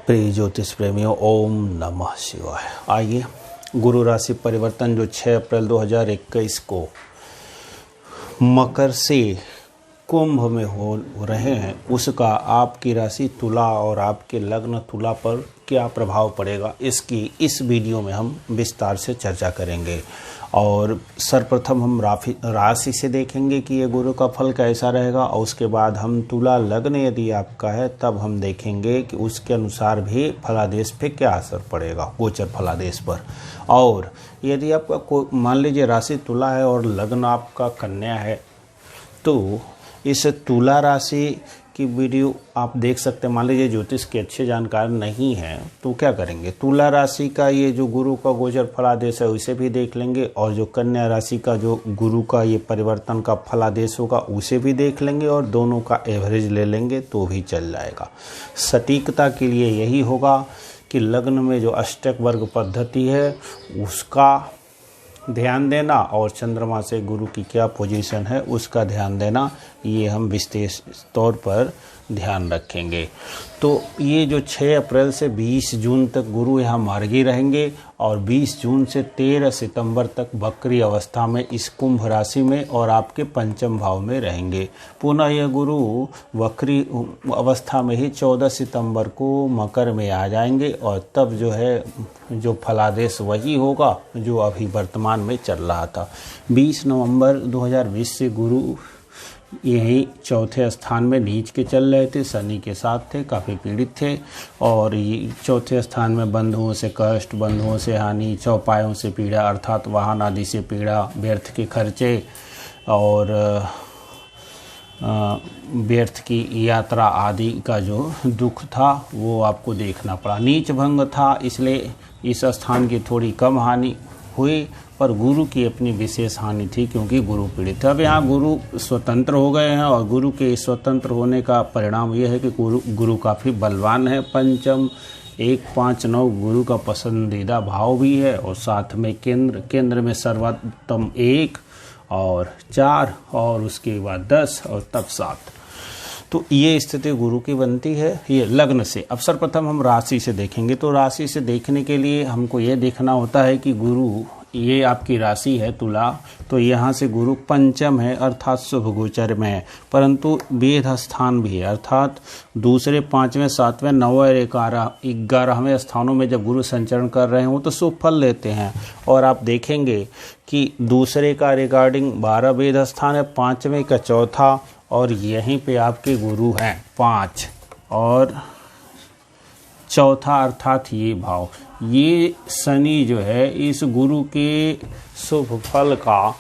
प्रिय ज्योतिष प्रेमियों, ओम नमः शिवाय। आइए, गुरु राशि परिवर्तन जो 6 अप्रैल 2021 को मकर से कुंभ में हो रहे हैं, उसका आपकी राशि तुला और आपके लग्न तुला पर क्या प्रभाव पड़ेगा, इसकी इस वीडियो में हम विस्तार से चर्चा करेंगे। और सर्वप्रथम हम राशि से देखेंगे कि ये गुरु का फल कैसा रहेगा, और उसके बाद हम तुला लग्न यदि आपका है तब हम देखेंगे कि उसके अनुसार भी फलादेश पे क्या असर पड़ेगा, गोचर फलादेश पर। और यदि आपका मान लीजिए राशि तुला है और लग्न आपका कन्या है, तो इस तुला राशि की वीडियो आप देख सकते हैं। मान लीजिए ज्योतिष के अच्छे जानकार नहीं हैं तो क्या करेंगे, तुला राशि का ये जो गुरु का गोचर फलादेश है उसे भी देख लेंगे, और जो कन्या राशि का जो गुरु का ये परिवर्तन का फलादेश होगा उसे भी देख लेंगे, और दोनों का एवरेज ले लेंगे तो भी चल जाएगा। सटीकता के लिए यही होगा कि लग्न में जो अष्टक वर्ग पद्धति है उसका ध्यान देना, और चंद्रमा से गुरु की क्या पोजीशन है उसका ध्यान देना, ये हम विशेष तौर पर ध्यान रखेंगे। तो ये जो 6 अप्रैल से 20 जून तक गुरु यहाँ मार्गी रहेंगे, और 20 जून से 13 सितंबर तक वक्री अवस्था में इस कुंभ राशि में और आपके पंचम भाव में रहेंगे। पुनः यह गुरु वक्री अवस्था में ही 14 सितंबर को मकर में आ जाएंगे, और तब जो है जो फलादेश वही होगा जो अभी वर्तमान में चल रहा था। 20 नवंबर 2020 से गुरु यही चौथे स्थान में नीच के चल रहे थे, शनि के साथ थे, काफ़ी पीड़ित थे, और ये चौथे स्थान में बंधुओं से कष्ट, बंधुओं से हानि, चौपायों से पीड़ा अर्थात वाहन आदि से पीड़ा, व्यर्थ के खर्चे और व्यर्थ की यात्रा आदि का जो दुख था वो आपको देखना पड़ा। नीच भंग था, इसलिए इस स्थान की थोड़ी कम हानि हुई, पर गुरु की अपनी विशेष हानि थी क्योंकि गुरु पीड़ित है। अब यहाँ गुरु स्वतंत्र हो गए हैं, और गुरु के स्वतंत्र होने का परिणाम यह है कि गुरु काफ़ी बलवान है। पंचम 1, 5, 9 गुरु का पसंदीदा भाव भी है, और साथ में केंद्र में सर्वोत्तम 1 और 4 और उसके बाद 10 और तब 7। तो ये स्थिति गुरु की बनती है ये लग्न से। अब सर्वप्रथम हम राशि से देखेंगे। तो राशि से देखने के लिए हमको ये देखना होता है कि गुरु, ये आपकी राशि है तुला, तो यहाँ से गुरु पंचम है अर्थात शुभ गोचर में है, परंतु वेद स्थान भी है अर्थात दूसरे, 5वें, 7वें, 9वें, 11वें स्थानों में जब गुरु संचरण कर रहे हो तो शुभ फल लेते हैं। और आप देखेंगे कि दूसरे का रिगार्डिंग 12 वेद स्थान है, 5वें का चौथा, और यहीं पे आपके गुरु हैं 5 और चौथा अर्थात ये भाव, ये शनि जो है इस गुरु के शुभ फल का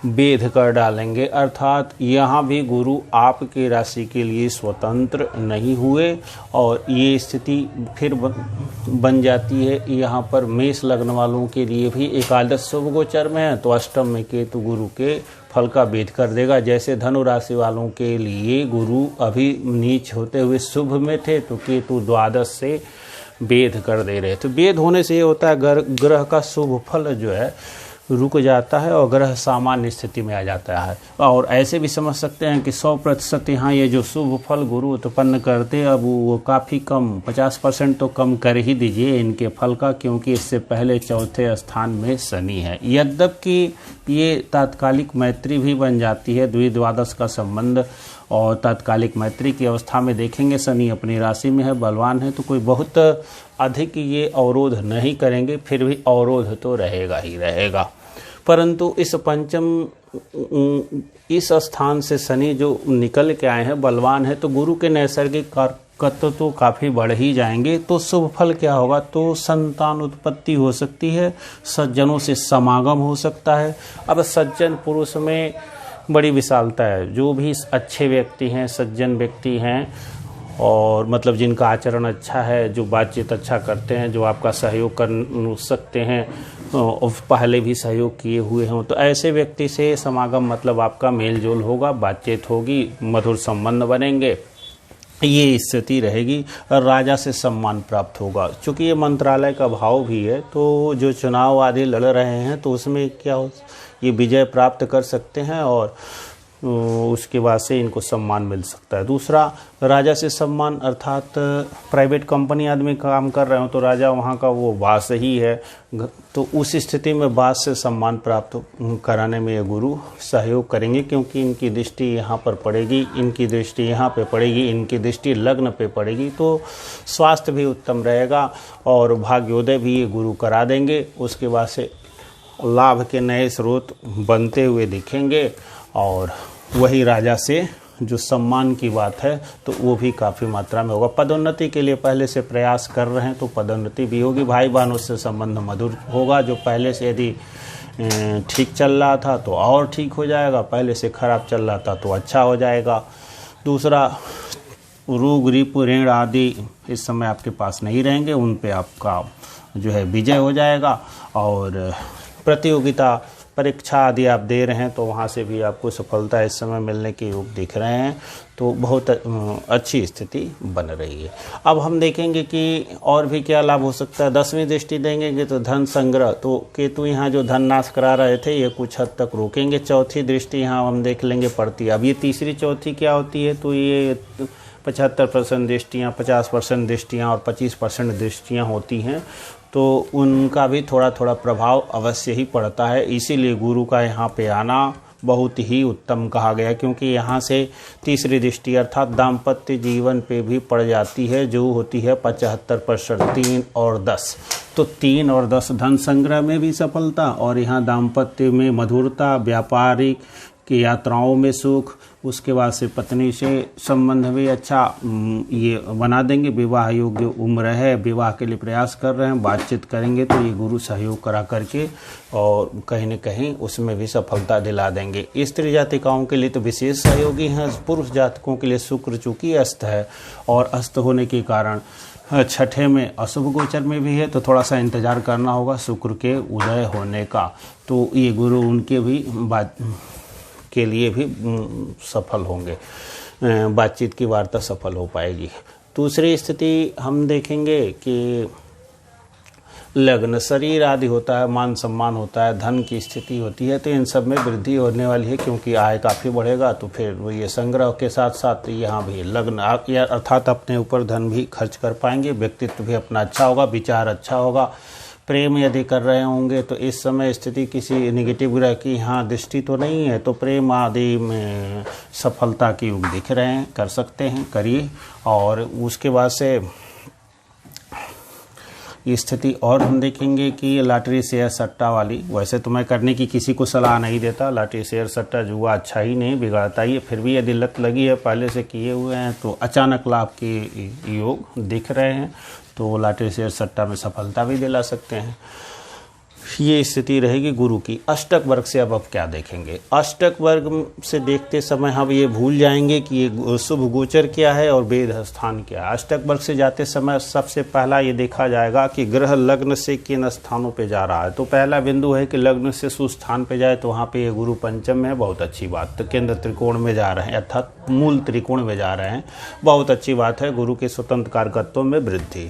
भेद कर डालेंगे, अर्थात यहाँ भी गुरु आपके राशि के लिए स्वतंत्र नहीं हुए, और ये स्थिति फिर बन जाती है यहाँ पर मेष लग्न वालों के लिए भी। एकादश शुभ गोचर में है तो अष्टम में केतु गुरु के फल का भेद कर देगा। जैसे धनु राशि वालों के लिए गुरु अभी नीच होते हुए शुभ में थे तो केतु द्वादश से भेद कर दे रहे। तो भेद होने से ये होता है ग्रह का शुभ फल जो है रुक जाता है और ग्रह सामान्य स्थिति में आ जाता है। और ऐसे भी समझ सकते हैं कि 100% यहाँ ये जो शुभ फल गुरु उत्पन्न करते अब वो काफ़ी कम, 50% तो कम कर ही दीजिए इनके फल का, क्योंकि इससे पहले चौथे स्थान में शनि है। यद्यपि ये तात्कालिक मैत्री भी बन जाती है, द्विद्वादश का संबंध, और तात्कालिक मैत्री की अवस्था में देखेंगे शनि अपनी राशि में है, बलवान है, तो कोई बहुत अधिक ये अवरोध नहीं करेंगे, फिर भी अवरोध तो रहेगा ही रहेगा। परंतु इस पंचम इस स्थान से शनि जो निकल के आए हैं बलवान है, तो गुरु के नैसर्गिक तत्व तो काफ़ी बढ़ ही जाएंगे। तो शुभ फल क्या होगा, तो संतान उत्पत्ति हो सकती है, सज्जनों से समागम हो सकता है। अब सज्जन पुरुष में बड़ी विशालता है, जो भी अच्छे व्यक्ति हैं, सज्जन व्यक्ति हैं, और मतलब जिनका आचरण अच्छा है, जो बातचीत अच्छा करते हैं, जो आपका सहयोग कर सकते हैं और पहले भी सहयोग किए हुए हों, तो ऐसे व्यक्ति से समागम मतलब आपका मेल जोल होगा, बातचीत होगी, मधुर संबंध बनेंगे, ये स्थिति रहेगी। और राजा से सम्मान प्राप्त होगा। चूँकि ये मंत्रालय का भाव भी है, तो जो चुनाव आदि लड़ रहे हैं तो उसमें क्या हो, ये विजय प्राप्त कर सकते हैं, और उसके बाद से इनको सम्मान मिल सकता है। दूसरा, राजा से सम्मान, अर्थात प्राइवेट कंपनी आदमी काम कर रहे हो तो राजा वहाँ का वो बास ही है, तो उस स्थिति में बास से सम्मान प्राप्त कराने में ये गुरु सहयोग करेंगे, क्योंकि इनकी दृष्टि यहाँ पर पड़ेगी, इनकी दृष्टि यहाँ पे पड़ेगी, इनकी दृष्टि लग्न पे पड़ेगी, तो स्वास्थ्य भी उत्तम रहेगा और भाग्योदय भी ये गुरु करा देंगे। उसके बाद से लाभ के नए स्रोत बनते हुए दिखेंगे और वही राजा से जो सम्मान की बात है तो वो भी काफ़ी मात्रा में होगा। पदोन्नति के लिए पहले से प्रयास कर रहे हैं तो पदोन्नति भी होगी। भाई बहनों से संबंध मधुर होगा। जो पहले से यदि ठीक चल रहा था तो और ठीक हो जाएगा, पहले से खराब चल रहा था तो अच्छा हो जाएगा। दूसरा, रोग रिपु ऋण आदि इस समय आपके पास नहीं रहेंगे, उन पे आपका जो है विजय हो जाएगा। और प्रतियोगिता परीक्षा आदि आप दे रहे हैं तो वहाँ से भी आपको सफलता इस समय मिलने के योग दिख रहे हैं, तो बहुत अच्छी स्थिति बन रही है। अब हम देखेंगे कि और भी क्या लाभ हो सकता है। 10वीं दृष्टि देंगे तो धन संग्रह, तो केतु यहाँ जो धन नाश करा रहे थे ये कुछ हद तक रोकेंगे। चौथी दृष्टि यहाँ हम देख लेंगे पड़ती है। अब ये तीसरी चौथी क्या होती है, तो ये 75% दृष्टियाँ, 50% दृष्टियाँ और 25% दृष्टियाँ होती हैं, तो उनका भी थोड़ा थोड़ा प्रभाव अवश्य ही पड़ता है। इसीलिए गुरु का यहाँ पे आना बहुत ही उत्तम कहा गया, क्योंकि यहाँ से तीसरी दृष्टि अर्थात दाम्पत्य जीवन पे भी पड़ जाती है, जो होती है 75%, 3 और 10। तो 3 और 10 धन संग्रह में भी सफलता और यहाँ दाम्पत्य में मधुरता, व्यापारिक की यात्राओं में सुख, उसके बाद से पत्नी से संबंध भी अच्छा ये बना देंगे। विवाह योग्य उम्र है, विवाह के लिए प्रयास कर रहे हैं, बातचीत करेंगे तो ये गुरु सहयोग करा करके और कहीं न कहीं उसमें भी सफलता दिला देंगे। स्त्री जातिकाओं के लिए तो विशेष सहयोगी हैं। पुरुष जातकों के लिए शुक्र चूँकि अस्त है और अस्त होने के कारण छठे में अशुभ गोचर में भी है, तो थोड़ा सा इंतजार करना होगा शुक्र के उदय होने का, तो ये गुरु उनके भी बात के लिए भी सफल होंगे, बातचीत की वार्ता सफल हो पाएगी। दूसरी स्थिति हम देखेंगे कि लग्न, शरीर आदि होता है, मान सम्मान होता है, धन की स्थिति होती है, तो इन सब में वृद्धि होने वाली है, क्योंकि आय काफ़ी बढ़ेगा। तो फिर ये संग्रह के साथ साथ यहाँ भी लग्न अर्थात अपने ऊपर धन भी खर्च कर पाएंगे, व्यक्तित्व भी अपना अच्छा होगा, विचार अच्छा होगा। प्रेम यदि कर रहे होंगे तो इस समय स्थिति किसी निगेटिव ग्रह की यहाँ दृष्टि तो नहीं है, तो प्रेम आदि में सफलता के योग दिख रहे हैं, कर सकते हैं, करिए। और उसके बाद से स्थिति और हम देखेंगे कि लॉटरी शेयर सट्टा वाली, वैसे तो मैं करने की किसी को सलाह नहीं देता, लॉटरी शेयर सट्टा जुआ अच्छा ही नहीं, बिगाड़ता ही है, फिर भी यदि लत लगी है, पहले से किए हुए हैं, तो अचानक लाभ के योग दिख रहे हैं, तो लॉटरी शेयर सट्टा में सफलता भी दिला सकते हैं। ये स्थिति रहेगी गुरु की। अष्टक वर्ग से अब क्या देखेंगे। अष्टक वर्ग से देखते समय हम ये भूल जाएंगे कि ये शुभ गोचर क्या है और वेद स्थान क्या है। अष्टक वर्ग से जाते समय सबसे पहला ये देखा जाएगा कि ग्रह लग्न से किन स्थानों पे जा रहा है। तो पहला बिंदु है कि लग्न से सुस्थान पे जाए तो वहाँ पे ये गुरु पंचम है, बहुत अच्छी बात। तो केंद्र त्रिकोण में जा रहे हैं अर्थात मूल त्रिकोण में जा रहे हैं, बहुत अच्छी बात है, गुरु के स्वतंत्र कारकत्व में वृद्धि।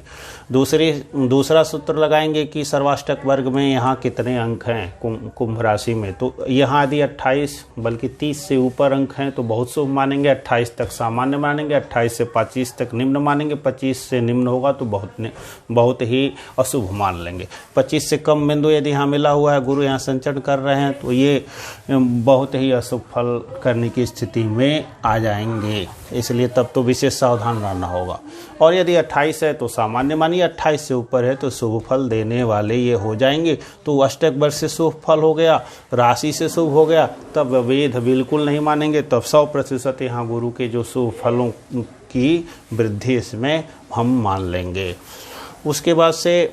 दूसरा सूत्र लगाएंगे कि सर्वाष्टक वर्ग में यहाँ कितने अंक हैं कुंभ राशि में। तो यहाँ यदि 28 बल्कि 30 से ऊपर अंक हैं तो बहुत शुभ मानेंगे, 28 तक सामान्य मानेंगे, 28 से 25 तक निम्न मानेंगे, 25 से निम्न होगा तो बहुत ही अशुभ मान लेंगे। 25 से कम बिंदु यदि यहाँ मिला हुआ है, गुरु यहाँ संचरण कर रहे हैं, तो ये बहुत ही अशुभ फल करने की स्थिति में आ जाएंगे, इसलिए तब तो विशेष सावधान रहना होगा। और यदि 28 है तो सामान्य मानिए, 28 से ऊपर है तो शुभ फल देने वाले ये हो जाएंगे। तो अष्टक वर्ग से शुभ फल हो गया, राशि से शुभ हो गया, तब वेद बिल्कुल नहीं मानेंगे, तब 100% यहाँ गुरु के जो शुभ फलों की वृद्धि इसमें हम मान लेंगे। उसके बाद से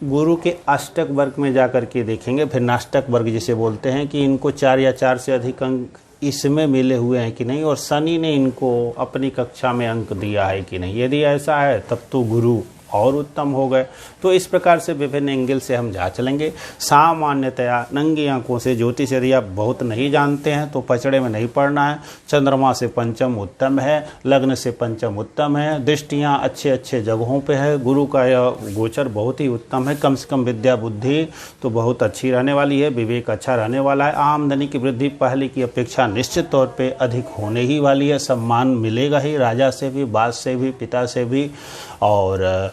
गुरु के अष्टक वर्ग में जाकर के देखेंगे, फिर नाष्टक वर्ग जिसे बोलते हैं कि इनको 4 या 4 से अधिक अंक इसमें मिले हुए हैं कि नहीं, और शनि ने इनको अपनी कक्षा में अंक दिया है कि नहीं। यदि ऐसा है तब तो गुरु और उत्तम हो गए। तो इस प्रकार से विभिन्न एंगल से हम जांच लेंगे। सामान्यतया नंगी आंखों से ज्योतिष यदि आप बहुत नहीं जानते हैं तो पचड़े में नहीं पड़ना है। चंद्रमा से पंचम उत्तम है, लग्न से पंचम उत्तम है, दृष्टियां अच्छे अच्छे जगहों पे है, गुरु का यह गोचर बहुत ही उत्तम है। कम से कम विद्या बुद्धि तो बहुत अच्छी रहने वाली है, विवेक अच्छा रहने वाला है। आमदनी की वृद्धि पहले की अपेक्षा निश्चित तौर पे अधिक होने ही वाली है। सम्मान मिलेगा ही, राजा से भी, बास से भी, पिता से भी और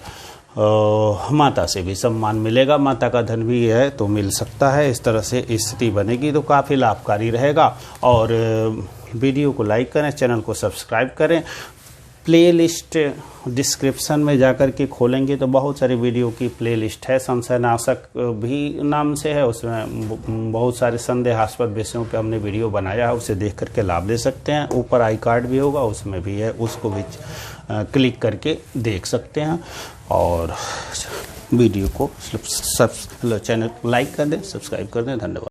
माता से भी सम्मान मिलेगा। माता का धन भी है तो मिल सकता है। इस तरह से स्थिति बनेगी तो काफ़ी लाभकारी रहेगा। और वीडियो को लाइक करें, चैनल को सब्सक्राइब करें। प्लेलिस्ट डिस्क्रिप्शन में जाकर के खोलेंगे तो बहुत सारी वीडियो की प्लेलिस्ट है। संशयनाशक भी नाम से है, उसमें बहुत सारे संदेहास्पद विषयों पे हमने वीडियो बनाया है, उसे देख करके लाभ ले सकते हैं। ऊपर आई कार्ड भी होगा, उसमें भी है, उसको भी क्लिक करके देख सकते हैं। और वीडियो को चैनल लाइक कर दें, सब्सक्राइब कर दें। धन्यवाद।